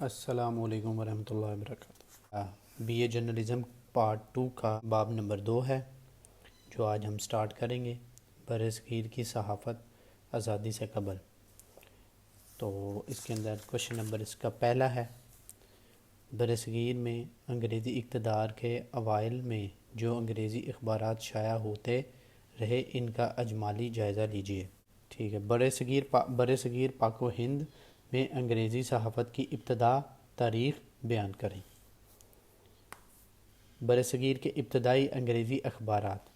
السلام علیکم ورحمۃ اللہ وبرکاتہ۔ بی اے جرنلزم پارٹ 2 کا باب نمبر 2 ہے جو آج ہم سٹارٹ کریں گے، برصغیر کی صحافت آزادی سے قبل۔ تو اس کے اندر کوشچن نمبر اس کا پہلا ہے، برصغیر میں انگریزی اقتدار کے اوائل میں جو انگریزی اخبارات شائع ہوتے رہے ان کا اجمالی جائزہ لیجیے۔ ٹھیک ہے، برصغیر پاک و ہند میں انگریزی صحافت کی ابتدا تاریخ بیان کریں۔ برصغیر کے ابتدائی انگریزی اخبارات،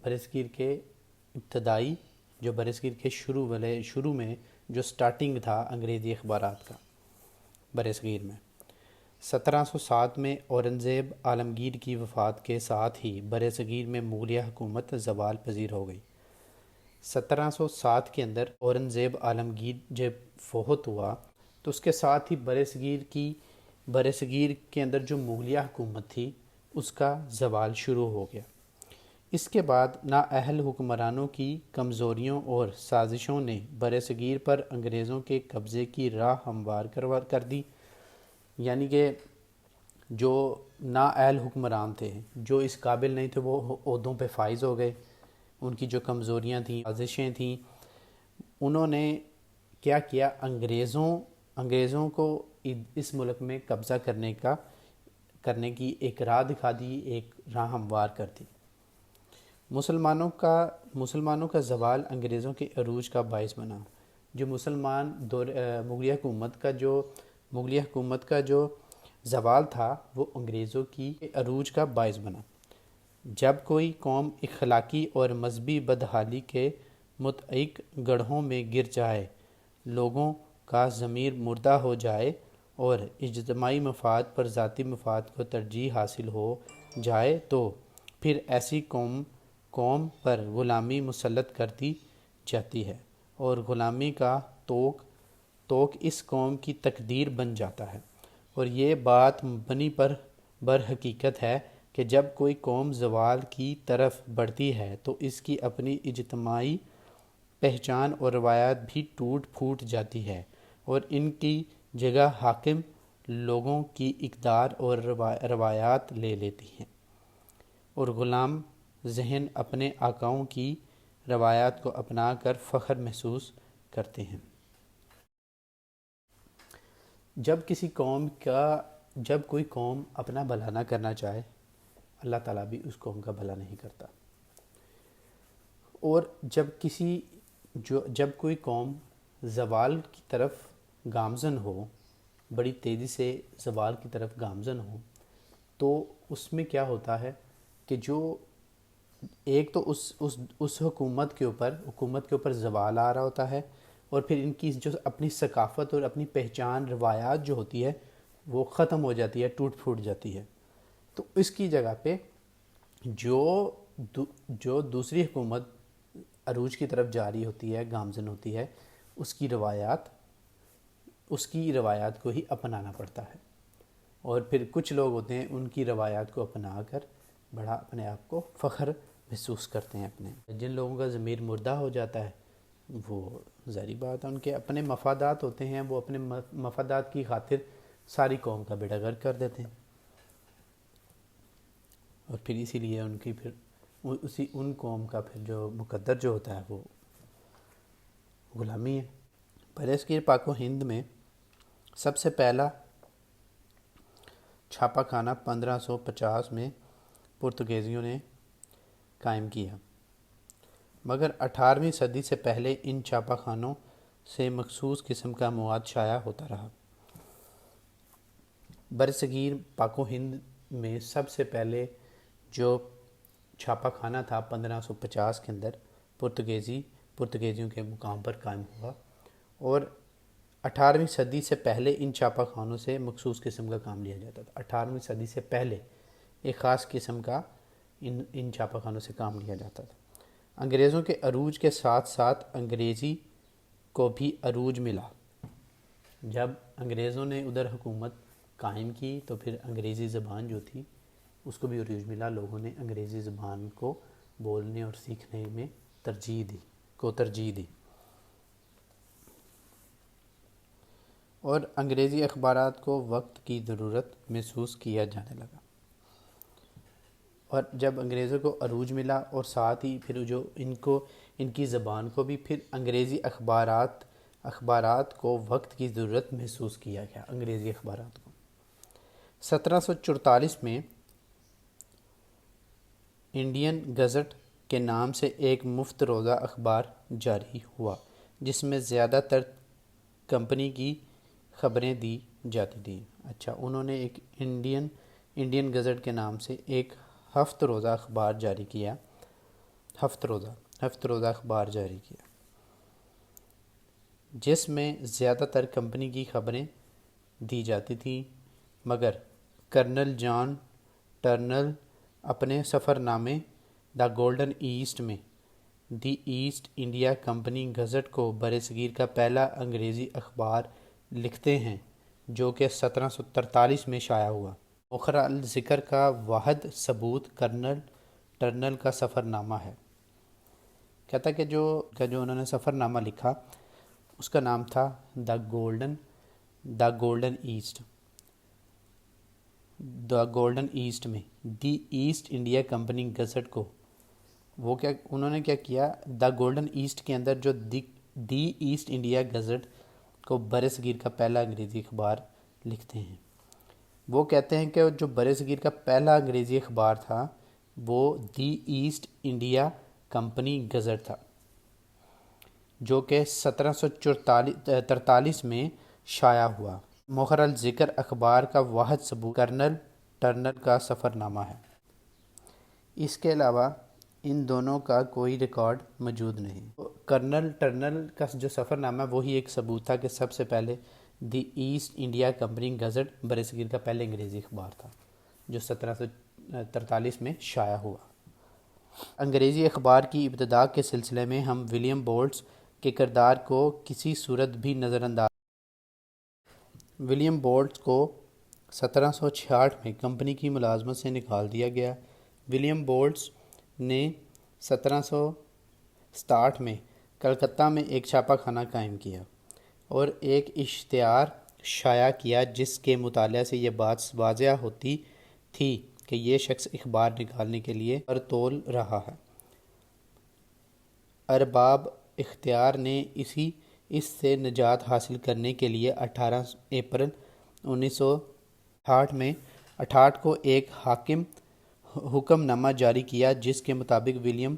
برصغیر کے ابتدائی جو برصغیر کے شروع میں جو سٹارٹنگ تھا انگریزی اخبارات کا برصغیر میں، 1707 میں اورنگزیب عالمگیر کی وفات کے ساتھ ہی برصغیر میں مغلیہ حکومت زوال پذیر ہو گئی۔ 1707 کے اندر اورنگزیب عالمگیر جب فوت ہوا تو اس کے ساتھ ہی برصغیر کے اندر جو مغلیہ حکومت تھی اس کا زوال شروع ہو گیا۔ اس کے بعد نااہل حکمرانوں کی کمزوریوں اور سازشوں نے برصغیر پر انگریزوں کے قبضے کی راہ ہموار کر دی، یعنی کہ جو نااہل حکمران تھے، جو اس قابل نہیں تھے، وہ عہدوں پہ فائز ہو گئے۔ ان کی جو کمزوریاں تھیں، سازشیں تھیں، انہوں نے کیا کیا، انگریزوں کو اس ملک میں قبضہ کرنے کی ایک راہ دکھا دی، ایک راہ ہموار کر دی۔ مسلمانوں کا زوال انگریزوں کے عروج کا باعث بنا۔ جو مغلیہ حکومت کا جو زوال تھا وہ انگریزوں کی عروج کا باعث بنا۔ جب کوئی قوم اخلاقی اور مذہبی بدحالی کے متعلق گڑھوں میں گر جائے، لوگوں کا ضمیر مردہ ہو جائے اور اجتماعی مفاد پر ذاتی مفاد کو ترجیح حاصل ہو جائے تو پھر ایسی قوم پر غلامی مسلط کر دی جاتی ہے اور غلامی کا توق اس قوم کی تقدیر بن جاتا ہے۔ اور یہ بات مبنی پر حقیقت ہے کہ جب کوئی قوم زوال کی طرف بڑھتی ہے تو اس کی اپنی اجتماعی پہچان اور روایات بھی ٹوٹ پھوٹ جاتی ہے اور ان کی جگہ حاکم لوگوں کی اقدار اور روایات لے لیتی ہیں، اور غلام ذہن اپنے آقاؤں کی روایات کو اپنا کر فخر محسوس کرتے ہیں۔ جب کوئی قوم اپنا بھلا نہ کرنا چاہے، اللہ تعالیٰ بھی اس قوم کا بھلا نہیں کرتا۔ اور جب کوئی قوم زوال کی طرف گامزن ہو، بڑی تیزی سے زوال کی طرف گامزن ہو، تو اس میں کیا ہوتا ہے کہ جو ایک تو اس حکومت کے اوپر زوال آ رہا ہوتا ہے، اور پھر ان کی جو اپنی ثقافت اور اپنی پہچان روایات جو ہوتی ہے وہ ختم ہو جاتی ہے، ٹوٹ پھوٹ جاتی ہے۔ تو اس کی جگہ پہ جو دوسری حکومت عروج کی طرف جاری ہوتی ہے، گامزن ہوتی ہے، اس کی روایات کو ہی اپنانا پڑتا ہے۔ اور پھر کچھ لوگ ہوتے ہیں ان کی روایات کو اپنا کر بڑا اپنے آپ کو فخر محسوس کرتے ہیں۔ جن لوگوں کا ضمیر مردہ ہو جاتا ہے وہ ظاہری بات ہے ان کے اپنے مفادات ہوتے ہیں، وہ اپنے مفادات کی خاطر ساری قوم کا بیڑا غرق کر دیتے ہیں، اور پھر اسی لیے ان قوم کا پھر جو مقدر جو ہوتا ہے وہ غلامی ہے۔ برصغیر پاک و ہند میں سب سے پہلا چھاپہ خانہ 1550 میں پرتگالیوں نے قائم کیا، مگر 18ویں صدی سے پہلے ان چھاپہ خانوں سے مخصوص قسم کا مواد شائع ہوتا رہا۔ برصغیر پاک و ہند میں سب سے پہلے جو چھاپہ خانہ تھا 1550 کے اندر پرتگالیوں کے مقام پر قائم ہوا، اور 18ویں صدی سے پہلے ان چھاپہ خانوں سے مخصوص قسم کا کام لیا جاتا تھا۔ 18ویں صدی سے پہلے ایک خاص قسم کا ان چھاپہ خانوں سے کام لیا جاتا تھا۔ انگریزوں کے عروج کے ساتھ ساتھ انگریزی کو بھی عروج ملا۔ جب انگریزوں نے ادھر حکومت قائم کی تو پھر انگریزی زبان جو تھی اس کو بھی عروج ملا، لوگوں نے انگریزی زبان کو بولنے اور سیکھنے میں ترجیح دی۔ اور انگریزی اخبارات کو وقت کی ضرورت محسوس کیا جانے لگا۔ اور جب انگریزوں کو عروج ملا اور ساتھ ہی پھر جو ان کی زبان کو بھی پھر انگریزی اخبارات کو وقت کی ضرورت محسوس کیا گیا، انگریزی اخبارات کو۔ 1744 میں انڈین گزٹ کے نام سے ایک مفت روزہ اخبار جاری ہوا، جس میں زیادہ تر کمپنی کی خبریں دی جاتی تھیں۔ اچھا، انہوں نے ایک انڈین گزٹ کے نام سے ایک ہفت روزہ اخبار جاری کیا، ہفت روزہ اخبار جاری کیا، جس میں زیادہ تر کمپنی کی خبریں دی جاتی تھیں، مگر کرنل جان ٹرنل اپنے سفر نامے دا گولڈن ایسٹ میں the East India company gazette کو برصغیر کا پہلا انگریزی اخبار لکھتے ہیں، جو کہ 1743 میں شائع ہوا۔ مؤخر الذکر کا واحد ثبوت کرنل ٹرنل کا سفر نامہ ہے۔ کہتا کہ جو انہوں نے سفر نامہ لکھا اس کا نام تھا دا گولڈن ایسٹ میں the East India company gazette کو انہوں نے کیا دا گولڈن ایسٹ کے اندر جو دی ایسٹ انڈیا گزٹ کو برصغیر کا پہلا انگریزی اخبار لکھتے ہیں۔ وہ کہتے ہیں کہ جو برصغیر کا پہلا انگریزی اخبار تھا وہ the East India company gazette تھا، جو کہ 1743 میں شائع ہوا۔ مؤخر الذکر اخبار کا واحد ثبوت کرنل ٹرنل کا سفر نامہ ہے۔ اس کے علاوہ ان دونوں کا کوئی ریکارڈ موجود نہیں۔ کرنل ٹرنل کا جو سفر نامہ وہی ایک ثبوت تھا کہ سب سے پہلے the East India company gazette برصغیر کا پہلے انگریزی اخبار تھا، جو 1743 میں شائع ہوا۔ انگریزی اخبار کی ابتدا کے سلسلے میں ہم ولیم بولٹس کے کردار کو کسی صورت بھی نظر انداز۔ ولیم بولٹس کو 1766 میں کمپنی کی ملازمت سے نکال دیا گیا۔ ولیم بولٹس نے 1767 میں کلکتہ میں ایک چھاپہ خانہ قائم کیا اور ایک اشتہار شائع کیا، جس کے مطالعہ سے یہ بات واضح ہوتی تھی کہ یہ شخص اخبار نکالنے کے لیے پر تول رہا ہے۔ ارباب اختیار نے اس سے نجات حاصل کرنے کے لیے 18 اپریل 1968 کو ایک حکم نامہ جاری کیا، جس کے مطابق ولیم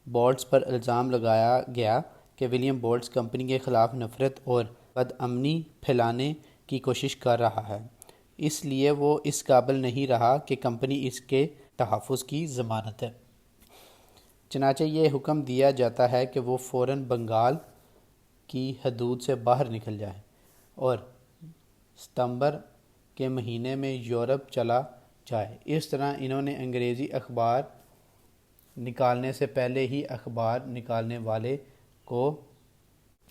بولٹس پر الزام لگایا گیا کہ ولیم بولٹس کمپنی کے خلاف نفرت اور بدامنی پھیلانے کی کوشش کر رہا ہے، اس لیے وہ اس قابل نہیں رہا کہ کمپنی اس کے تحفظ کی ضمانت ہے۔ چنانچہ یہ حکم دیا جاتا ہے کہ وہ فوراً بنگال کی حدود سے باہر نکل جائے اور ستمبر کے مہینے میں یورپ چلا جائے۔ اس طرح انہوں نے انگریزی اخبار نکالنے سے پہلے ہی اخبار نکالنے والے کو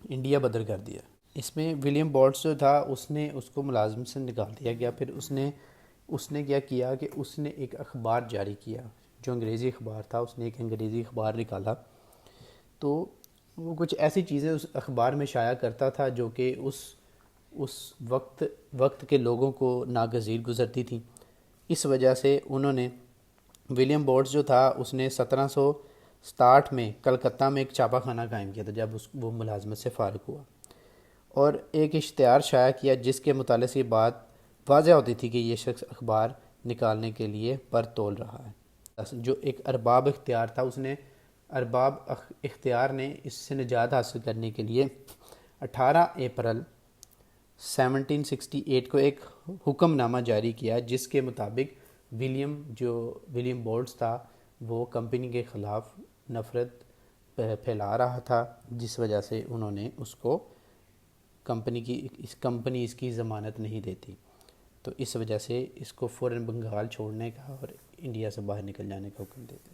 انڈیا بدر کر دیا۔ اس میں ولیم بولٹس جو تھا اس کو ملازمت سے نکال دیا گیا۔ پھر اس نے کیا کیا کہ اس نے ایک اخبار جاری کیا، جو انگریزی اخبار تھا، اس نے ایک انگریزی اخبار نکالا، تو وہ کچھ ایسی چیزیں اس اخبار میں شائع کرتا تھا جو کہ اس وقت کے لوگوں کو ناگزیر گزرتی تھیں۔ اس وجہ سے انہوں نے ولیم بولٹس جو تھا اس نے 1767 میں کلکتہ میں ایک چھاپہ خانہ قائم کیا تھا جب وہ ملازمت سے فارغ ہوا، اور ایک اشتہار شائع کیا جس کے مطالعے سے یہ بات واضح ہوتی تھی کہ یہ شخص اخبار نکالنے کے لیے پر تول رہا ہے۔ جو ایک ارباب اختیار تھا، ارباب اختیار نے اس سے نجات حاصل کرنے کے لیے 18 اپریل 1768 کو ایک حکم نامہ جاری کیا، جس کے مطابق ولیم بولٹس تھا وہ کمپنی کے خلاف نفرت پھیلا رہا تھا، جس وجہ سے انہوں نے اس کو کمپنی اس کی ضمانت نہیں دیتی، تو اس وجہ سے اس کو فوراً بنگال چھوڑنے کا اور انڈیا سے باہر نکل جانے کا حکم دیتے۔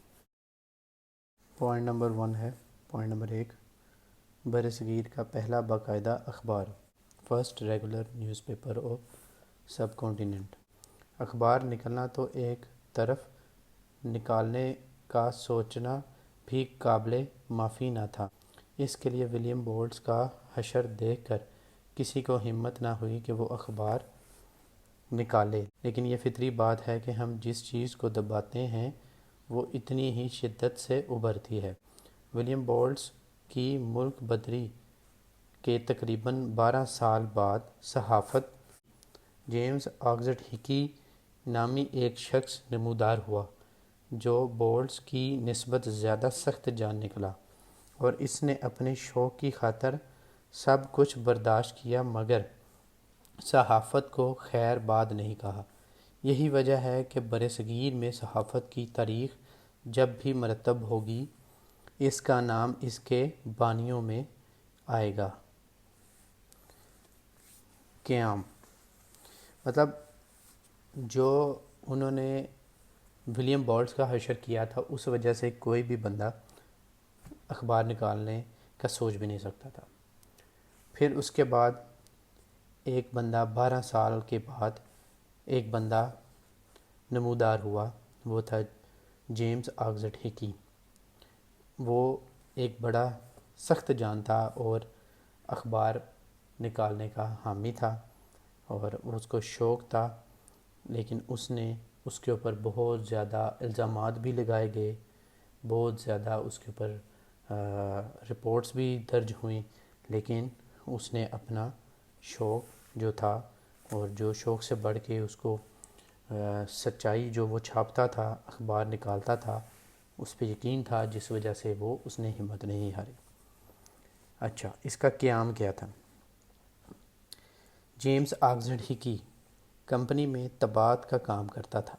پوائنٹ نمبر 1 ہے، پوائنٹ نمبر 1، برصغیر کا پہلا باقاعدہ اخبار، first regular news paper of sub continent. اخبار نکلنا تو ایک طرف، نکالنے کا سوچنا بھی قابل معافی نہ تھا۔ اس کے لیے ولیم بولٹس کا حشر دیکھ کر کسی کو ہمت نہ ہوئی کہ وہ اخبار نکالے، لیکن یہ فطری بات ہے کہ ہم جس چیز کو دباتے ہیں وہ اتنی ہی شدت سے ابھرتی ہے۔ ولیم بولٹس کی ملک بدری کے تقریباً 12 سال بعد صحافت جیمز آگزٹ ہکی نامی ایک شخص نمودار ہوا جو بولٹس کی نسبت زیادہ سخت جان نکلا، اور اس نے اپنے شوق کی خاطر سب کچھ برداشت کیا مگر صحافت کو خیر باد نہیں کہا۔ یہی وجہ ہے کہ برصغیر میں صحافت کی تاریخ جب بھی مرتب ہوگی اس کا نام اس کے بانیوں میں آئے گا۔ قیام مطلب جو انہوں نے ولیم بولٹس کا حشر کیا تھا اس وجہ سے کوئی بھی بندہ اخبار نکالنے کا سوچ بھی نہیں سکتا تھا۔ پھر اس کے بعد ایک بندہ 12 سال کے بعد ایک بندہ نمودار ہوا، وہ تھا جیمز آگزٹ ہکی۔ وہ ایک بڑا سخت جان تھا اور اخبار نکالنے کا حامی تھا اور اس کو شوق تھا، لیکن اس نے اس کے اوپر بہت زیادہ الزامات بھی لگائے گئے، بہت زیادہ اس کے اوپر رپورٹس بھی درج ہوئیں، لیکن اس نے اپنا شوق جو تھا اور جو شوق سے بڑھ کے اس کو سچائی جو وہ چھاپتا تھا، اخبار نکالتا تھا، اس پہ یقین تھا، جس وجہ سے وہ اس نے ہمت نہیں ہاری۔ اچھا، اس کا قیام کیا تھا؟ جیمز آگزٹ ہکی کمپنی میں طباعت کا کام کرتا تھا۔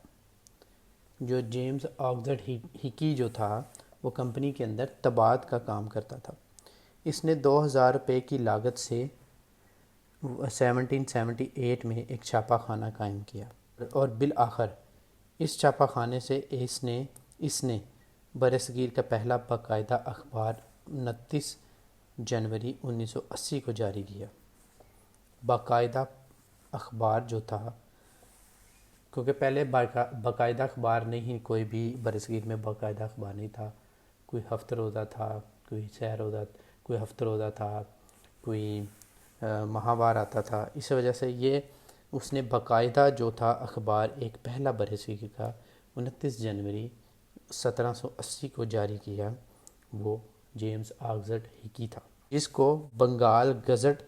جو جیمز آگزٹ ہکی جو تھا وہ کمپنی کے اندر طباعت کا کام کرتا تھا۔ اس نے 2000 روپے کی لاگت سے 1778 میں ایک چھاپا خانہ قائم کیا اور بالآخر اس چھاپا خانے سے اس نے برصغیر کا پہلا باقاعدہ اخبار 29 جنوری 1980 کو جاری کیا۔ باقاعدہ اخبار جو تھا، کیونکہ پہلے باقاعدہ اخبار نہیں، کوئی بھی برصغیر میں باقاعدہ اخبار نہیں تھا، کوئی ہفتہ روزہ تھا، کوئی سہ روزہ، کوئی ہفتہ روزہ تھا، کوئی ماہوار آتا تھا۔ اس وجہ سے یہ اس نے باقاعدہ جو تھا اخبار ایک پہلا برصغیر کا 29 جنوری 1780 کو جاری کیا، وہ جیمز آگزٹ ہکی تھا، جس کو Bengal gazette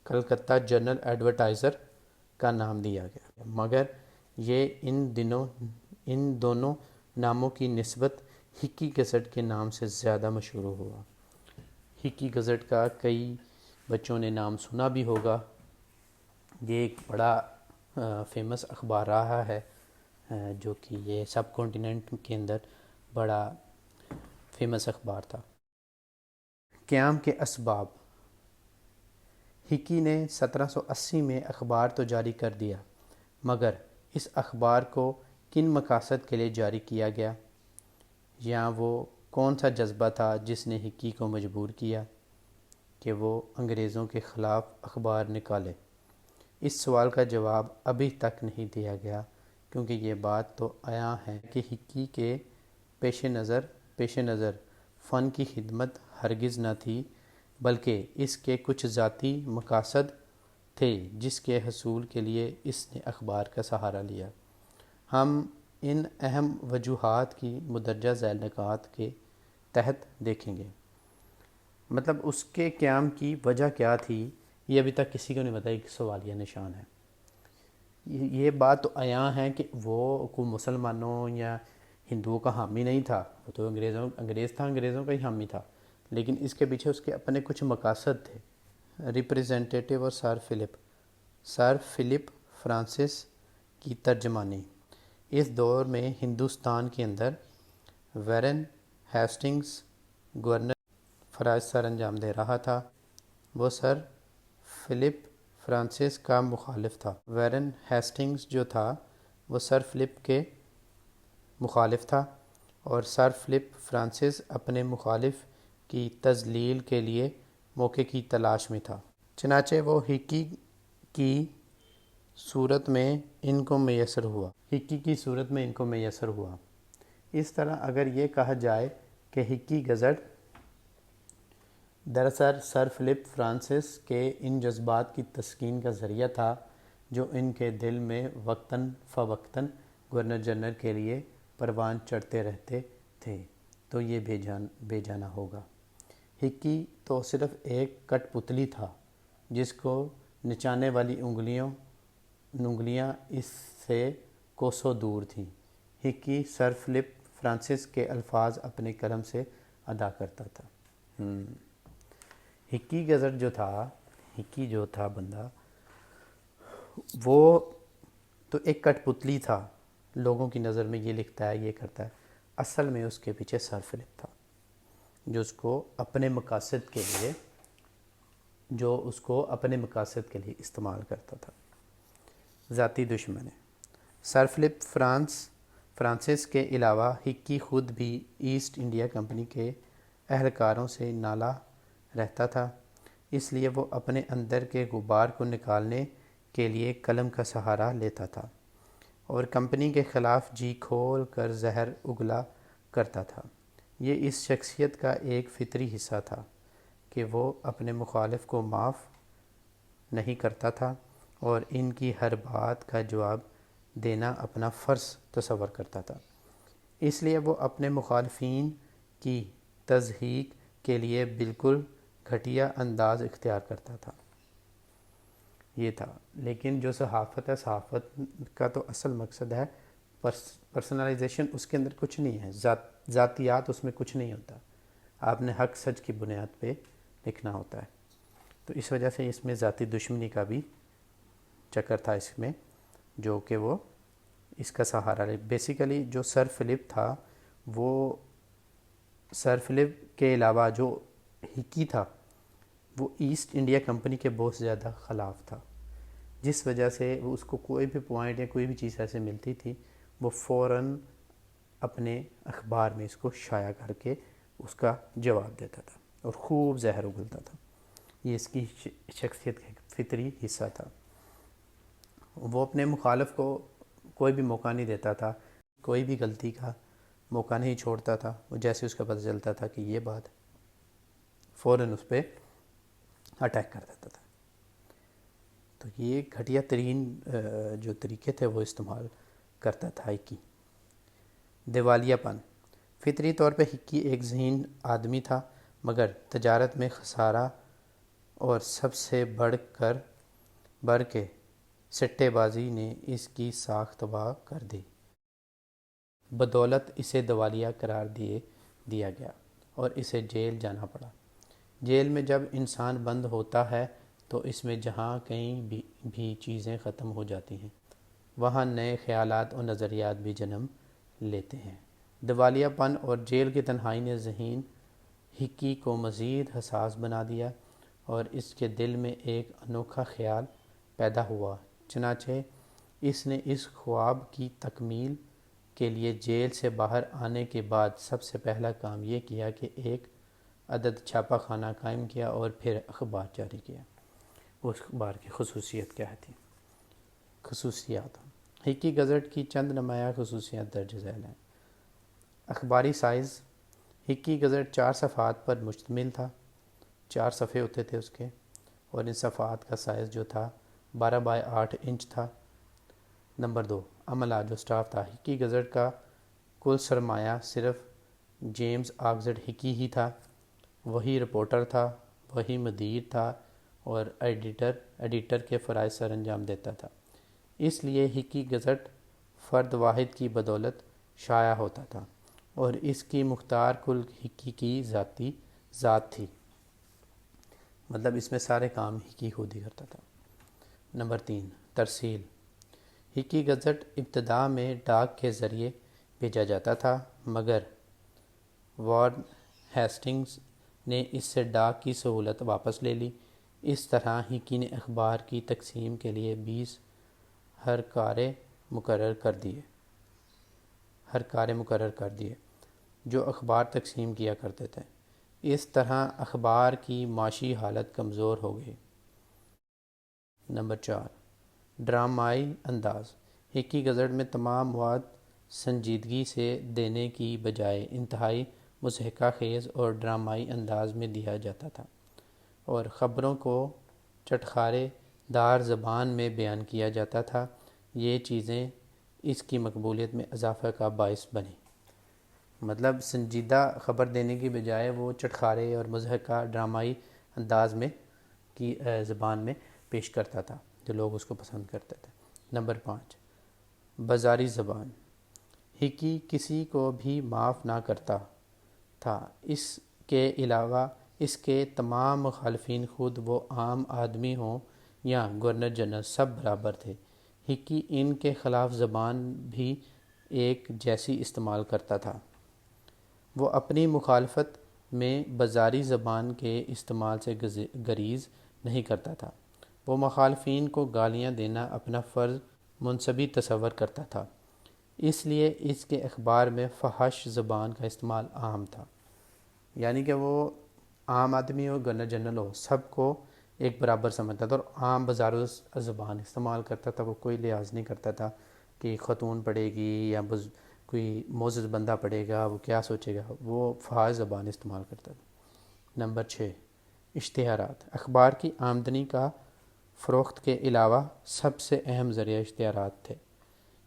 Calcutta journal advertiser کا نام دیا گیا، مگر یہ ان دونوں ناموں کی نسبت ہکی گزٹ کے نام سے زیادہ مشہور ہوا۔ ہکی گزٹ کا کئی بچوں نے نام سنا بھی ہوگا، یہ ایک بڑا فیمس اخبار رہا ہے، جو کہ یہ سب کانٹیننٹ کے اندر بڑا فیمس اخبار تھا۔ قیام کے اسباب: ہکی نے 1780 میں اخبار تو جاری کر دیا، مگر اس اخبار کو کن مقاصد کے لیے جاری کیا گیا، یا وہ کون سا جذبہ تھا جس نے ہکی کو مجبور کیا کہ وہ انگریزوں کے خلاف اخبار نکالے؟ اس سوال کا جواب ابھی تک نہیں دیا گیا، کیونکہ یہ بات تو عیاں ہے کہ ہکی کے پیش نظر فن کی خدمت ہرگز نہ تھی، بلکہ اس کے کچھ ذاتی مقاصد تھے جس کے حصول کے لیے اس نے اخبار کا سہارا لیا۔ ہم ان اہم وجوہات کی مندرجہ ذیل نکات کے تحت دیکھیں گے۔ مطلب اس کے قیام کی وجہ کیا تھی یہ ابھی تک کسی کو نہیں پتا، ایک سوالیہ نشان ہے۔ یہ بات تو عیاں ہے کہ وہ کوئی مسلمانوں یا ہندوؤں کا حامی نہیں تھا، وہ تو انگریز تھا، انگریزوں کا ہی حامی تھا، لیکن اس کے پیچھے اس کے اپنے کچھ مقاصد تھے۔ ریپریزنٹیٹیو اور سر فلپ فرانسس کی ترجمانی: اس دور میں ہندوستان کے اندر وارن ہیسٹنگز گورنر فرائض سر انجام دے رہا تھا۔ وہ سر فلپ فرانسس کا مخالف تھا۔ وارن ہیسٹنگز جو تھا وہ سر فلپ کے مخالف تھا، اور سر فلپ فرانسس اپنے مخالف کی تذلیل کے لیے موقع کی تلاش میں تھا، چنانچہ وہ ہکی کی صورت میں ان کو میسر ہوا۔ اس طرح اگر یہ کہا جائے کہ ہکی گزٹ دراصل سر فلپ فرانسس کے ان جذبات کی تسکین کا ذریعہ تھا جو ان کے دل میں وقتاً فوقتاً گورنر جنرل کے لیے پروان چڑھتے رہتے تھے، تو یہ بے جانا ہوگا۔ ہکی تو صرف ایک کٹ پتلی تھا جس کو نچانے والی انگلیاں اس سے کوسوں دور تھیں۔ ہکی سر فلپ فرانسس کے الفاظ اپنے قلم سے ادا کرتا تھا۔ ہکی گزٹ ہکی جو تھا بندہ، وہ تو ایک کٹ پتلی تھا، لوگوں کی نظر میں یہ لکھتا ہے، یہ کرتا ہے، اصل میں اس کے پیچھے سر فلپ تھا جو اس کو اپنے مقاصد کے لیے استعمال کرتا تھا۔ ذاتی دشمن سر فلپ فرانسس کے علاوہ ہکی خود بھی ایسٹ انڈیا کمپنی کے اہلکاروں سے نالاں رہتا تھا، اس لیے وہ اپنے اندر کے غبار کو نکالنے کے لیے قلم کا سہارا لیتا تھا اور کمپنی کے خلاف جی کھول کر زہر اگلا کرتا تھا۔ یہ اس شخصیت کا ایک فطری حصہ تھا کہ وہ اپنے مخالف کو معاف نہیں کرتا تھا اور ان کی ہر بات کا جواب دینا اپنا فرض تصور کرتا تھا، اس لیے وہ اپنے مخالفین کی تضحیک کے لیے بالکل گھٹیا انداز اختیار کرتا تھا۔ یہ تھا، لیکن جو صحافت ہے، صحافت کا تو اصل مقصد ہے پرسنلائزیشن، اس کے اندر کچھ نہیں ہے، ذاتیات اس میں کچھ نہیں ہوتا، آپ نے حق سچ کی بنیاد پہ لکھنا ہوتا ہے، تو اس وجہ سے اس میں ذاتی دشمنی کا بھی چکر تھا اس میں، جو کہ وہ اس کا سہارا لے۔ بیسیکلی جو سر فلپ تھا، وہ سر فلپ کے علاوہ جو ہکی تھا وہ ایسٹ انڈیا کمپنی کے بہت زیادہ خلاف تھا، جس وجہ سے اس کو کوئی بھی پوائنٹ یا کوئی بھی چیز ایسے ملتی تھی وہ فوراً اپنے اخبار میں اس کو شائع کر کے اس کا جواب دیتا تھا اور خوب زہر اگلتا تھا۔ یہ اس کی شخصیت کا ایک فطری حصہ تھا۔ وہ اپنے مخالف کو کوئی بھی موقع نہیں دیتا تھا، کوئی بھی غلطی کا موقع نہیں چھوڑتا تھا، وہ جیسے اس کا پتہ چلتا تھا کہ یہ بات، فوراً اس پہ اٹیک کر دیتا تھا۔ تو یہ گھٹیا ترین جو طریقے تھے وہ استعمال کرتا تھا ہکی۔ دیوالیہ پن فطری طور پہ ہکی ایک ذہین آدمی تھا، مگر تجارت میں خسارہ اور سب سے بڑھ کے سٹے بازی نے اس کی ساکھ تباہ کر دی۔ بدولت اسے دیوالیہ قرار دیا گیا اور اسے جیل جانا پڑا۔ جیل میں جب انسان بند ہوتا ہے تو اس میں جہاں کہیں بھی چیزیں ختم ہو جاتی ہیں، وہاں نئے خیالات اور نظریات بھی جنم لیتے ہیں۔ دیوالیہ پن اور جیل کی تنہائی نے ذہین ہکی کو مزید حساس بنا دیا اور اس کے دل میں ایک انوکھا خیال پیدا ہوا، چنانچہ اس نے اس خواب کی تکمیل کے لیے جیل سے باہر آنے کے بعد سب سے پہلا کام یہ کیا کہ ایک عدد چھاپا خانہ قائم کیا اور پھر اخبار جاری کیا۔ اس اخبار کی خصوصیت کیا تھی؟ خصوصیات ہکی گزٹ کی چند نمایاں خصوصیات درج ذیل ہیں۔ اخباری سائز ہکی گزٹ 4 صفحات پر مشتمل تھا، 4 صفحے ہوتے تھے اس کے، اور ان صفحات کا سائز جو تھا 12x8 انچ تھا۔ نمبر 2، عملہ جو سٹاف تھا، ہکی گزٹ کا کل سرمایہ صرف جیمز آگزٹ ہکی ہی تھا، وہی رپورٹر تھا، وہی مدیر تھا اور ایڈیٹر کے فرائض سر انجام دیتا تھا، اس لیے ہکی گزٹ فرد واحد کی بدولت شائع ہوتا تھا اور اس کی مختار کل ہکی کی ذات تھی، مطلب اس میں سارے کام ہکی خود ہی کرتا تھا۔ نمبر 3، ترسیل ہکی گزٹ ابتدا میں ڈاک کے ذریعے بھیجا جاتا تھا، مگر وارن ہیسٹنگز نے اس سے ڈاک کی سہولت واپس لے لی۔ اس طرح ہکی نے اخبار کی تقسیم کے لیے 20 ہرکارے مقرر کر دیے جو اخبار تقسیم کیا کرتے تھے۔ اس طرح اخبار کی معاشی حالت کمزور ہو گئی۔ نمبر 4، ڈرامائی انداز ہکی گزٹ میں تمام مواد سنجیدگی سے دینے کی بجائے انتہائی مضحکہ خیز اور ڈرامائی انداز میں دیا جاتا تھا۔ اور خبروں کو چٹخارے دار زبان میں بیان کیا جاتا تھا، یہ چیزیں اس کی مقبولیت میں اضافہ کا باعث بنیں۔ مطلب سنجیدہ خبر دینے کی بجائے وہ چٹخارے اور مضحکہ ڈرامائی انداز میں کی زبان میں پیش کرتا تھا جو لوگ اس کو پسند کرتے تھے۔ نمبر 5، بازاری زبان۔ ہکی کسی کو بھی معاف نہ کرتا تھا، اس کے علاوہ اس کے تمام مخالفین، خود وہ عام آدمی ہوں یا گورنر جنرل، سب برابر تھے۔ ہکی ان کے خلاف زبان بھی ایک جیسی استعمال کرتا تھا۔ وہ اپنی مخالفت میں بازاری زبان کے استعمال سے گریز نہیں کرتا تھا۔ وہ مخالفین کو گالیاں دینا اپنا فرض منصبی تصور کرتا تھا، اس لیے اس کے اخبار میں فحش زبان کا استعمال عام تھا۔ یعنی کہ وہ عام آدمی ہو، گورنر جنرل ہو، سب کو ایک برابر سمجھتا تھا اور عام بازارو زبان استعمال کرتا تھا۔ وہ کوئی لحاظ نہیں کرتا تھا کہ خاتون پڑھے گی یا کوئی معزز بندہ پڑھے گا، وہ کیا سوچے گا، وہ فحش زبان استعمال کرتا تھا۔ نمبر 6، اشتہارات۔ اخبار کی آمدنی کا فروخت کے علاوہ سب سے اہم ذریعہ اشتہارات تھے۔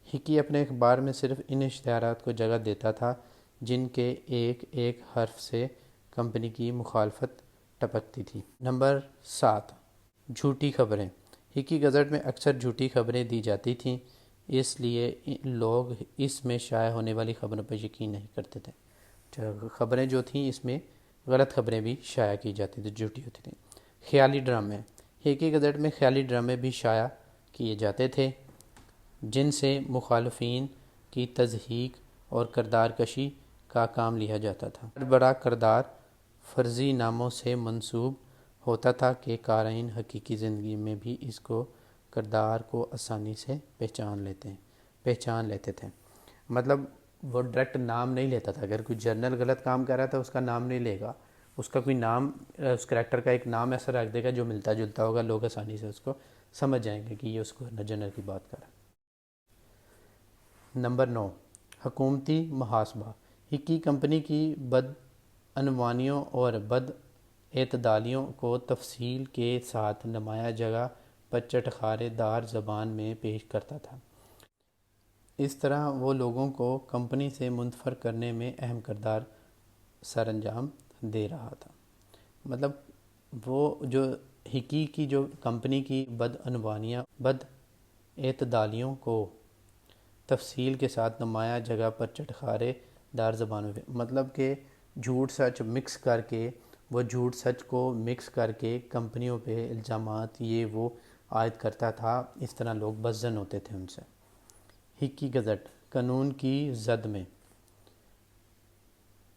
ہکی اپنے اخبار میں صرف ان اشتہارات کو جگہ دیتا تھا جن کے ایک ایک حرف سے کمپنی کی مخالفت ٹپکتی تھی۔ نمبر 7، جھوٹی خبریں۔ ہکی گزٹ میں اکثر جھوٹی خبریں دی جاتی تھیں، اس لیے لوگ اس میں شائع ہونے والی خبروں پر یقین نہیں کرتے تھے۔ خبریں جو تھیں اس میں غلط خبریں بھی شائع کی جاتی تھیں، جھوٹی ہوتی تھیں۔ خیالی ڈرامے۔ ہکی گزٹ میں خیالی ڈرامے بھی شائع کیے جاتے تھے جن سے مخالفین کی تضحیک اور کردار کشی کا کام لیا جاتا تھا۔ بڑا کردار فرضی ناموں سے منسوب ہوتا تھا کہ قارئین حقیقی زندگی میں بھی اس کو کردار کو آسانی سے پہچان لیتے تھے۔ مطلب وہ ڈائریکٹ نام نہیں لیتا تھا، اگر کوئی جرنل غلط کام کر رہا تھا اس کا نام نہیں لے گا، اس کا کوئی نام، اس کریکٹر کا ایک نام ایسا رکھ دے گا جو ملتا جلتا ہوگا، لوگ آسانی سے اس کو سمجھ جائیں گے کہ یہ اس گورنر جنرل کی بات کر رہا ہے۔ نمبر 9، حکومتی محاسبہ۔ ہکی کمپنی کی بدعنوانیوں اور بد اعتدالیوں کو تفصیل کے ساتھ نمایاں جگہ پر چٹخارے دار زبان میں پیش کرتا تھا۔ اس طرح وہ لوگوں کو کمپنی سے منفرد کرنے میں اہم کردار سر انجام دے رہا تھا۔ مطلب وہ جو ہکی کی جو کمپنی کی بدعنوانیاں، بد اعتدالیوں کو تفصیل کے ساتھ نمایاں جگہ پر چٹخارے دار زبانوں میں، مطلب کہ جھوٹ سچ مکس کر کے، وہ جھوٹ سچ کو مکس کر کے کمپنیوں پہ الزامات یہ وہ عائد کرتا تھا، اس طرح لوگ بدظن ہوتے تھے ان سے۔ ہکی گزٹ قانون کی زد میں۔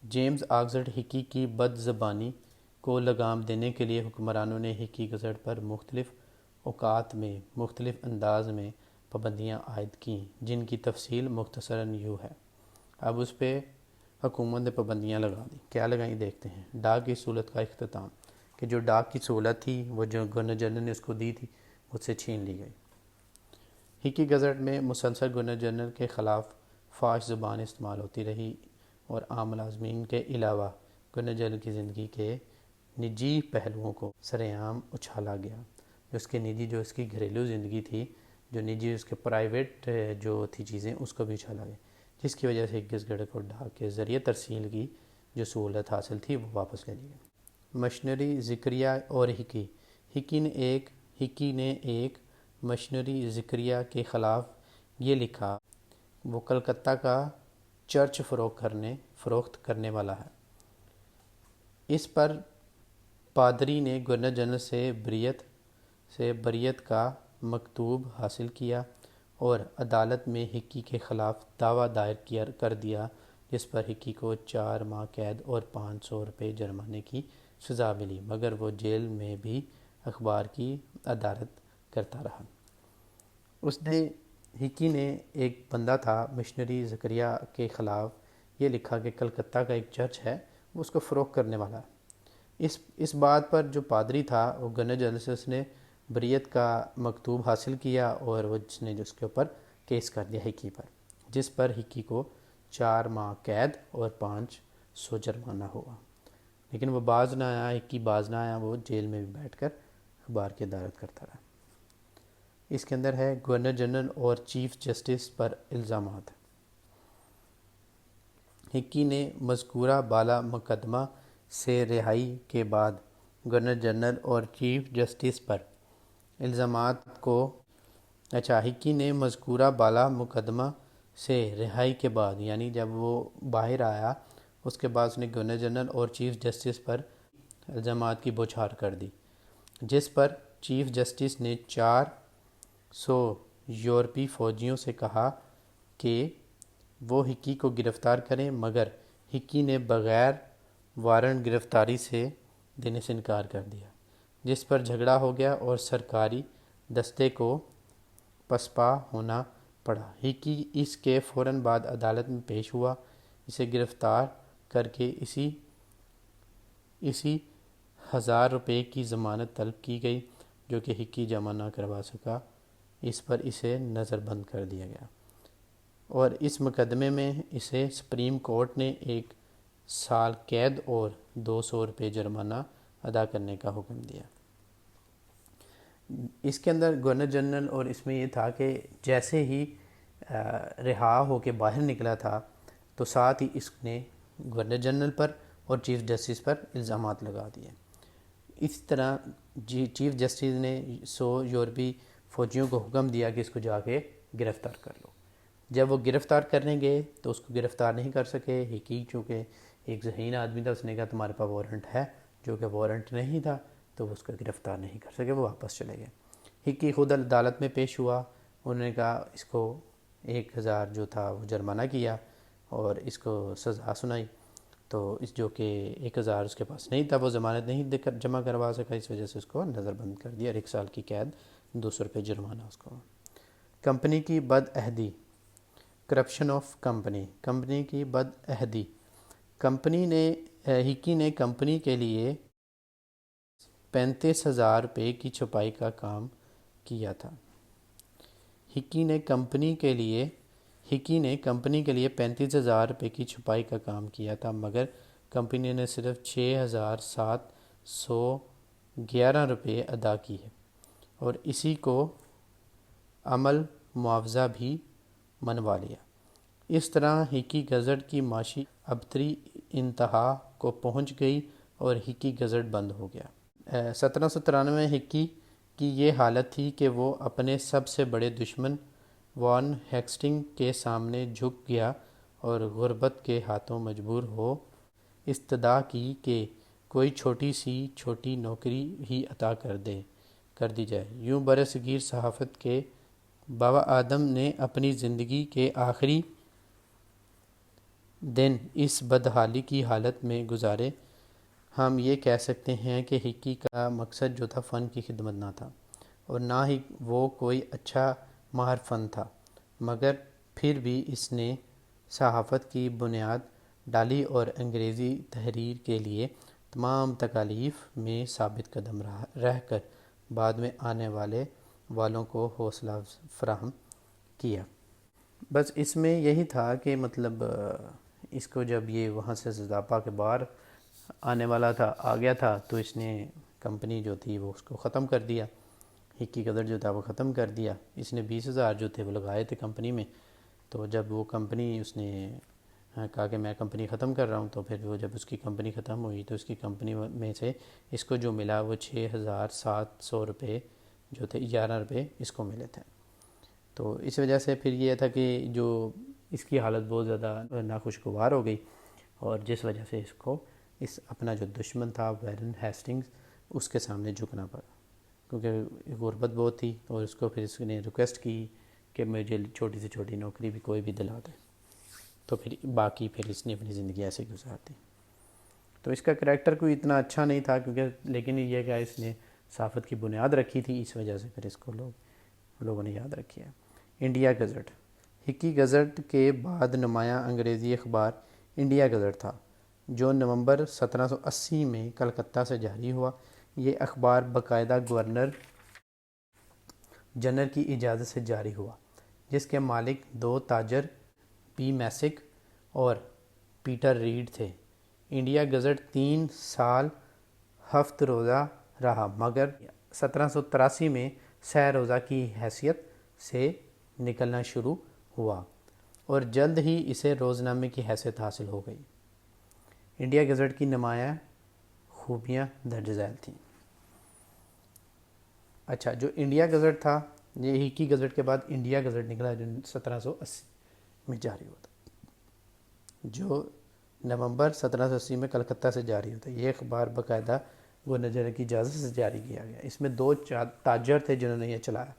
جیمز آکسفورڈ ہکی کی بد زبانی کو لگام دینے کے لیے حکمرانوں نے ہکی گزٹ پر مختلف اوقات میں مختلف انداز میں پابندیاں عائد کیں، جن کی تفصیل مختصراً یوں ہے۔ اب اس پہ حکومت نے پابندیاں لگا دیں، کیا لگائیں دیکھتے ہیں۔ ڈاک کی سہولت کا اختتام، کہ جو ڈاک کی سہولت تھی وہ جو گورنر جنرل نے اس کو دی تھی اس سے چھین لی گئی۔ ہکی گزٹ میں مسلسل گورنر جنرل کے خلاف فحش زبان استعمال ہوتی رہی اور عام ملازمین کے علاوہ گورنر جنرل کی زندگی کے نجی پہلوؤں کو سرعام اچھالا گیا۔ جو اس کے نجی، جو اس کی گھریلو زندگی تھی، جو نجی اس کے پرائیویٹ جو تھی چیزیں، اس کو بھی اچھالا گیا، جس کی وجہ سے ہکی گزٹ کو ڈاک کے ذریعے ترسیل کی جو سہولت حاصل تھی وہ واپس لے لی گئی۔ مشنری زکریہ اور ہکی نے ایک مشنری زکریہ کے خلاف یہ لکھا، وہ کلکتہ کا چرچ فروخت کرنے والا ہے۔ اس پر پادری نے گورنر جنرل سے بریت کا مکتوب حاصل کیا اور عدالت میں ہکی کے خلاف دعویٰ دائر کر دیا، جس پر ہکی کو 4 ماہ قید اور 500 روپے جرمانے کی سزا ملی، مگر وہ جیل میں بھی اخبار کی ادارت کرتا رہا۔ ہکی نے ایک بندہ تھا مشنری زکریہ کے خلاف یہ لکھا کہ کلکتہ کا ایک چرچ ہے، وہ اس کو فروخت کرنے والا ہے۔ اس بات پر جو پادری تھا وہ گورنر جنرل سے اس نے بریت کا مکتوب حاصل کیا اور وہ جس نے اس کے اوپر کیس کر دیا ہکی پر، جس پر ہکی کو 4 ماہ قید اور 500 جرمانہ ہوا۔ لیکن وہ باز نہ آیا، ہکی باز نہ آیا، وہ جیل میں بھی بیٹھ کر اخبار کی ادارت کرتا رہا۔ اس کے اندر ہے گورنر جنرل اور چیف جسٹس پر الزامات۔ ہکی نے مذکورہ بالا مقدمہ سے رہائی کے بعد گورنر جنرل اور چیف جسٹس پر الزامات کو ہکی نے مذکورہ بالا مقدمہ سے رہائی کے بعد، یعنی جب وہ باہر آیا اس کے بعد اس نے گورنر جنرل اور چیف جسٹس پر الزامات کی بوچھار کر دی، جس پر چیف جسٹس نے 400 یورپی فوجیوں سے کہا کہ وہ ہکی کو گرفتار کریں، مگر ہکی نے بغیر وارنٹ گرفتاری سے دینے سے انکار کر دیا، جس پر جھگڑا ہو گیا اور سرکاری دستے کو پسپا ہونا پڑا۔ ہکی اس کے فوراً بعد عدالت میں پیش ہوا، اسے گرفتار کر کے اسی 1000 روپے کی ضمانت طلب کی گئی، جو کہ ہکی جمع نہ کروا سکا۔ اس پر اسے نظر بند کر دیا گیا اور اس مقدمے میں اسے سپریم کورٹ نے 1 سال قید اور 200 روپے جرمانہ ادا کرنے کا حکم دیا۔ اس کے اندر گورنر جنرل، اور اس میں یہ تھا کہ جیسے ہی رہا ہو کے باہر نکلا تھا تو ساتھ ہی اس نے گورنر جنرل پر اور چیف جسٹس پر الزامات لگا دیے۔ اس طرح چیف جسٹس نے 100 یورپی فوجیوں کو حکم دیا کہ اس کو جا کے گرفتار کر لو۔ جب وہ گرفتار کرنے گئے تو اس کو گرفتار نہیں کر سکے۔ ہکی چونکہ ایک ذہین آدمی تھا، اس نے کہا تمہارے پاس وارنٹ ہے، جو کہ وارنٹ نہیں تھا تو وہ اس کو گرفتار نہیں کر سکے، وہ واپس چلے گئے۔ ہکی خود عدالت میں پیش ہوا، انہوں نے کہا اس کو 1000 جو تھا وہ جرمانہ کیا اور اس کو سزا سنائی، تو اس جو کہ 1000 اس کے پاس نہیں تھا، وہ ضمانت نہیں جمع کروا سکا، اس وجہ سے اس کو نظر بند کر دیا اور 1 سال کی قید، 200 روپے جرمانہ اس کو۔ کمپنی کی بد عہدی، کرپشن آف کمپنی، کمپنی کی بد عہدی۔ ہکی نے کمپنی کے لیے 35,000 روپے کی چھپائی کا کام کیا تھا۔ ہکی نے کمپنی کے لیے 35,000 روپے کی چھپائی کا کام کیا تھا، مگر کمپنی نے صرف 6,711 روپے ادا کیے اور اسی کو عمل معاوضہ بھی منوا لیا۔ اس طرح ہکی گزٹ کی معاشی ابتری انتہا کو پہنچ گئی اور ہکی گزٹ بند ہو گیا۔ 1793 ہکی کی یہ حالت تھی کہ وہ اپنے سب سے بڑے دشمن وارن ہیسٹنگ کے سامنے جھک گیا اور غربت کے ہاتھوں مجبور ہو استدعا کی کہ کوئی چھوٹی نوکری ہی عطا کر دی جائے۔ یوں برصغیر صحافت کے بابا آدم نے اپنی زندگی کے آخری دن اس بدحالی کی حالت میں گزارے۔ ہم یہ کہہ سکتے ہیں کہ ہکی کا مقصد جو تھا فن کی خدمت نہ تھا اور نہ ہی وہ کوئی اچھا ماہر فن تھا، مگر پھر بھی اس نے صحافت کی بنیاد ڈالی اور انگریزی تحریر کے لیے تمام تکالیف میں ثابت قدم رہ کر بعد میں آنے والوں کو حوصلہ فراہم کیا۔ بس اس میں یہی تھا کہ مطلب اس کو جب یہ وہاں سے زداپا کے باہر آنے والا تھا، آ گیا تھا، تو اس نے کمپنی جو تھی وہ اس کو ختم کر دیا، ہکی گزٹ جو تھا وہ ختم کر دیا۔ اس نے 20,000 جو تھے وہ لگائے تھے کمپنی میں، تو جب وہ کمپنی اس نے کہا کہ میں کمپنی ختم کر رہا ہوں، تو پھر وہ جب اس کی کمپنی ختم ہوئی تو اس کی کمپنی میں سے اس کو جو ملا وہ 6,700 روپے جو تھے، 11 روپے اس کو ملے تھے۔ تو اس وجہ سے پھر یہ تھا کہ جو اس کی حالت بہت زیادہ ناخوشگوار ہو گئی اور جس وجہ سے اس کو اپنا جو دشمن تھا وارن ہیسٹنگز اس کے سامنے جھکنا پڑا، کیونکہ غربت بہت تھی اور اس کو پھر اس نے ریکویسٹ کی کہ مجھے چھوٹی سے چھوٹی نوکری بھی کوئی بھی دلا دے، تو پھر باقی اس نے اپنی زندگی ایسے گزار دی۔ تو اس کا کریکٹر کوئی اتنا اچھا نہیں تھا، لیکن یہ کہ اس نے صحافت کی بنیاد رکھی تھی، اس وجہ سے پھر اس کو لوگوں نے یاد رکھی ہے۔ انڈیا گزٹ، ہکی گزٹ کے بعد نمایاں انگریزی اخبار انڈیا گزٹ تھا، جو نومبر 1780 میں کلکتہ سے جاری ہوا۔ یہ اخبار باقاعدہ گورنر جنرل کی اجازت سے جاری ہوا، جس کے مالک 2 تاجر پی میسک اور پیٹر ریڈ تھے۔ انڈیا گزٹ 3 سال ہفت روزہ رہا، مگر 1783 میں سہ روزہ کی حیثیت سے نکلنا شروع ہوا اور جلد ہی اسے روزنامے کی حیثیت حاصل ہو گئی۔ انڈیا گزٹ کی نمایاں خوبیاں درج ذیل تھیں۔ اچھا، جو انڈیا گزٹ تھا، یہ ہکی گزٹ کے بعد انڈیا گزٹ نکلا جو 1780 میں جاری ہوا تھا، جو نومبر 1780 میں کلکتہ سے جاری ہوتا ہے۔ یہ اخبار باقاعدہ گورنر جنرل کی اجازت سے جاری کیا گیا۔ اس میں 2 تاجر تھے جنہوں نے یہ چلایا،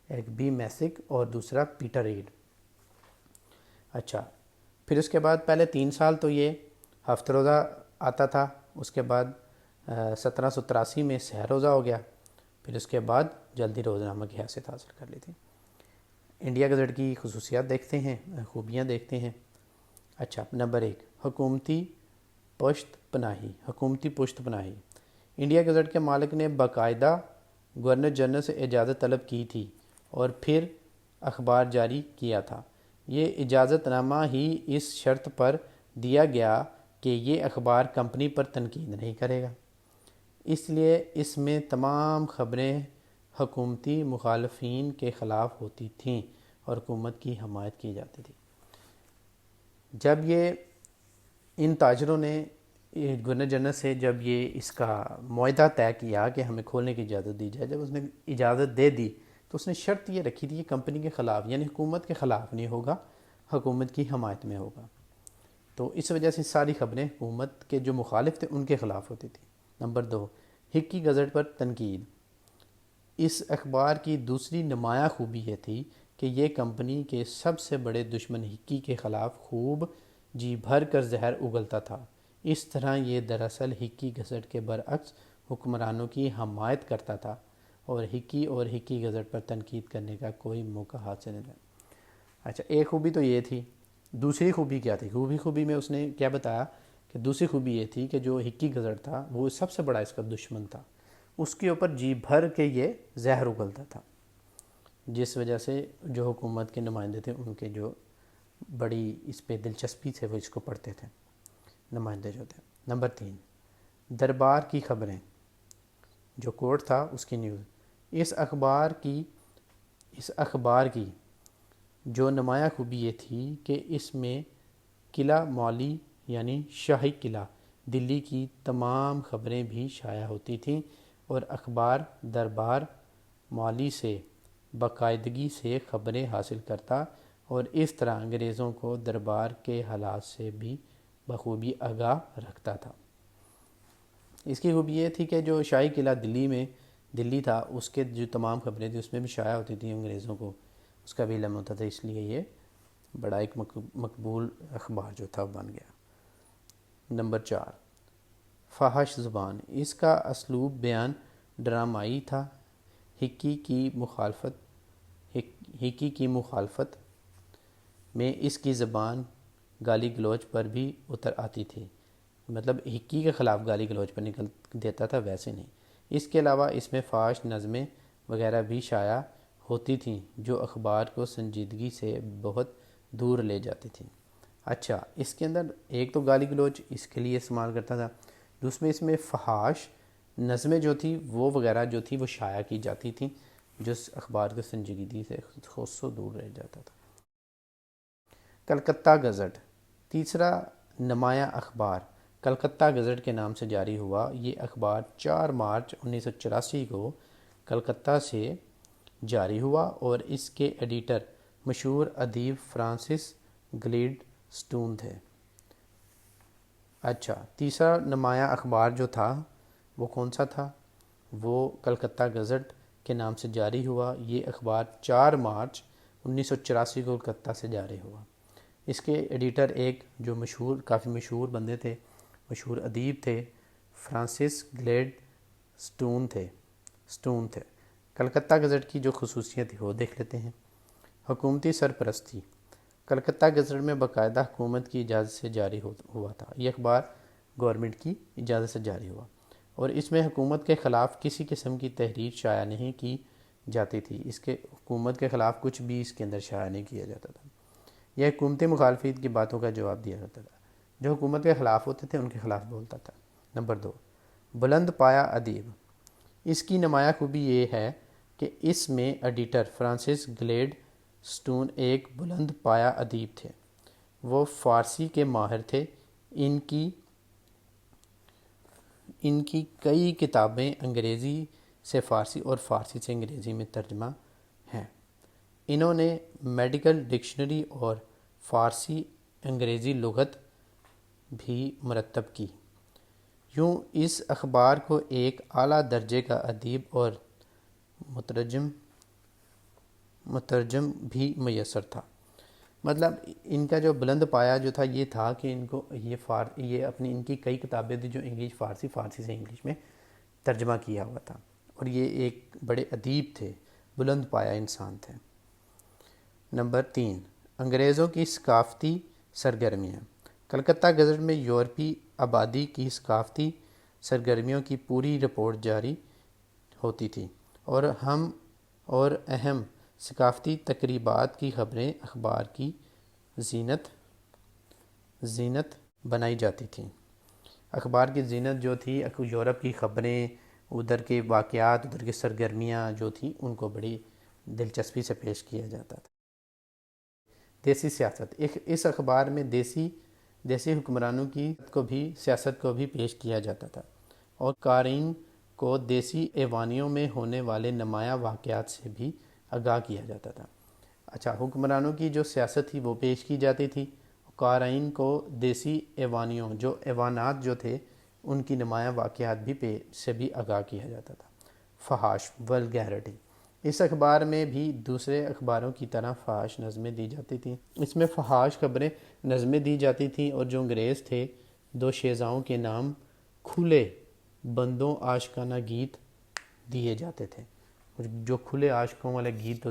ایک بی میسک اور دوسرا پیٹر ریڈ۔ اچھا، پھر اس کے بعد پہلے 3 سال تو یہ ہفت روزہ آتا تھا، اس کے بعد 1783 میں سہ روزہ ہو گیا، پھر اس کے بعد جلدی روزنامہ کی حیثیت حاصل کر لی تھی۔ انڈیا گزٹ کی خصوصیات دیکھتے ہیں، خوبیاں دیکھتے ہیں۔ اچھا، نمبر 1، حکومتی پشت پناہی۔ حکومتی پشت پناہی، انڈیا گزٹ کے مالک نے باقاعدہ گورنر جنرل سے اجازت طلب کی تھی اور پھر اخبار جاری کیا تھا۔ یہ اجازت نامہ ہی اس شرط پر دیا گیا کہ یہ اخبار کمپنی پر تنقید نہیں کرے گا، اس لیے اس میں تمام خبریں حکومتی مخالفین کے خلاف ہوتی تھیں اور حکومت کی حمایت کی جاتی تھی۔ جب یہ ان تاجروں نے گورنر جنرل سے جب یہ اس کا معاہدہ طے کیا کہ ہمیں کھولنے کی اجازت دی جائے، جب اس نے اجازت دے دی تو اس نے شرط یہ رکھی تھی کہ کمپنی کے خلاف، یعنی حکومت کے خلاف نہیں ہوگا، حکومت کی حمایت میں ہوگا۔ تو اس وجہ سے ساری خبریں حکومت کے جو مخالف تھے ان کے خلاف ہوتی تھی۔ نمبر 2، ہکی گزٹ پر تنقید۔ اس اخبار کی دوسری نمایاں خوبی یہ تھی کہ یہ کمپنی کے سب سے بڑے دشمن ہکی کے خلاف خوب جی بھر کر زہر اگلتا تھا۔ اس طرح یہ دراصل ہکی گزٹ کے برعکس حکمرانوں کی حمایت کرتا تھا اور ہکی گزٹ پر تنقید کرنے کا کوئی موقع ہاتھ سے نہیں لگا۔ اچھا، ایک خوبی تو یہ تھی، دوسری خوبی کیا تھی؟ خوبی میں اس نے کیا بتایا کہ دوسری خوبی یہ تھی کہ جو ہکی گزٹ تھا وہ سب سے بڑا اس کا دشمن تھا، اس کے اوپر جی بھر کے یہ زہر اگلتا تھا، جس وجہ سے جو حکومت کے نمائندے تھے ان کے جو بڑی اس پہ دلچسپی تھے وہ اس کو پڑھتے تھے، نمائندے جو تھے۔ نمبر 3، دربار کی خبریں، جو کورٹ تھا اس کی نیوز۔ اس اخبار کی جو نمایاں خوبی یہ تھی کہ اس میں قلعہ مولی یعنی شاہی قلعہ دلی کی تمام خبریں بھی شائع ہوتی تھیں اور اخبار دربار مولی سے باقاعدگی سے خبریں حاصل کرتا اور اس طرح انگریزوں کو دربار کے حالات سے بھی بخوبی آگاہ رکھتا تھا۔ اس کی خوبی یہ تھی کہ جو شاہی قلعہ دلی تھا، اس کے جو تمام خبریں تھیں اس میں بھی شائع ہوتی تھیں، انگریزوں کو اس کا بھی علم ہوتا تھا، اس لیے یہ بڑا ایک مقبول اخبار جو تھا بن گیا۔ نمبر 4، فحش زبان۔ اس کا اسلوب بیان ڈرامائی تھا۔ ہکی کی مخالفت میں اس کی زبان گالی گلوچ پر بھی اتر آتی تھی، مطلب ہکی کے خلاف گالی گلوچ پر نکل دیتا تھا، ویسے نہیں۔ اس کے علاوہ اس میں فحش نظمیں وغیرہ بھی شائع ہوتی تھیں جو اخبار کو سنجیدگی سے بہت دور لے جاتی تھیں۔ اچھا، اس کے اندر ایک تو گالی گلوچ اس کے لیے استعمال کرتا تھا، دوسرے اس میں فحش نظمیں جو تھی وہ وغیرہ جو تھی وہ شائع کی جاتی تھیں جو اس اخبار کو سنجیدگی سے خود سے دور رہ جاتا تھا۔ کلکتہ گزٹ، تیسرا نمایاں اخبار کلکتہ گزٹ کے نام سے جاری ہوا۔ یہ اخبار 4 مارچ 1984 کو کلکتہ سے جاری ہوا اور اس کے ایڈیٹر مشہور ادیب فرانسس گلیڈ سٹون تھے۔ اچھا، تیسرا نمایاں اخبار جو تھا وہ کون سا تھا؟ وہ کلکتہ گزٹ کے نام سے جاری ہوا۔ یہ اخبار 4 مارچ 1984 کو کلکتہ سے جاری ہوا۔ اس کے ایڈیٹر ایک جو کافی مشہور بندے تھے، مشہور ادیب تھے، فرانسس گلیڈ سٹون تھے۔ کلکتہ گزٹ کی جو خصوصیت تھی وہ دیکھ لیتے ہیں۔ حکومتی سرپرستی، کلکتہ گزٹ میں باقاعدہ حکومت کی اجازت سے جاری ہوا تھا۔ یہ اخبار گورنمنٹ کی اجازت سے جاری ہوا اور اس میں حکومت کے خلاف کسی قسم کی تحریر شائع نہیں کی جاتی تھی۔ اس کے حکومت کے خلاف کچھ بھی اس کے اندر شائع نہیں کیا جاتا تھا۔ یہ حکومتی مخالفین کی باتوں کا جواب دیا کرتا تھا۔ جو حکومت کے خلاف ہوتے تھے ان کے خلاف بولتا تھا۔ نمبر 2، بلند پایا ادیب۔ اس کی نمایاں خوبی یہ ہے کہ اس میں ایڈیٹر فرانسس گلیڈ سٹون ایک بلند پایا ادیب تھے۔ وہ فارسی کے ماہر تھے۔ ان کی کئی کتابیں انگریزی سے فارسی اور فارسی سے انگریزی میں ترجمہ ہیں۔ انہوں نے میڈیکل ڈکشنری اور فارسی انگریزی لغت بھی مرتب کی۔ یوں اس اخبار کو ایک اعلیٰ درجے کا ادیب اور مترجم بھی میسر تھا۔ مطلب ان کا جو بلند پایا جو تھا یہ تھا کہ ان کو یہ اپنی ان کی کئی کتابیں تھیں جو انگلش فارسی سے انگلش میں ترجمہ کیا ہوا تھا، اور یہ ایک بڑے ادیب تھے، بلند پایا انسان تھے۔ نمبر 3، انگریزوں کی ثقافتی سرگرمیاں۔ کلکتہ گزٹ میں یورپی آبادی کی ثقافتی سرگرمیوں کی پوری رپورٹ جاری ہوتی تھی، اور اہم ثقافتی تقریبات کی خبریں اخبار کی زینت بنائی جاتی تھیں۔ اخبار کی زینت جو تھی یورپ کی خبریں، ادھر کے واقعات، ادھر کی سرگرمیاں جو تھیں ان کو بڑی دلچسپی سے پیش کیا جاتا تھا۔ دیسی سیاست۔ اس اخبار میں دیسی حکمرانوں کی سیاست کو بھی پیش کیا جاتا تھا، اور قارئین کو دیسی ایوانیوں میں ہونے والے نمایاں واقعات سے بھی آگاہ کیا جاتا تھا۔ اچھا، حکمرانوں کی جو سیاست تھی وہ پیش کی جاتی تھی، قارئین کو دیسی ایوانیوں ایوانات جو تھے ان کی نمایاں واقعات سے بھی آگاہ کیا جاتا تھا۔ فحش، ولگیرٹی۔ اس اخبار میں بھی دوسرے اخباروں کی طرح فحش نظمیں دی جاتی تھیں۔ اس میں فحش خبریں نظمیں دی جاتی تھیں، اور جو انگریز تھے 2 شہزادوں کے نام کھلے بندوں عاشقانہ گیت دیے جاتے تھے۔ جو کھلے عاشقوں والے گیت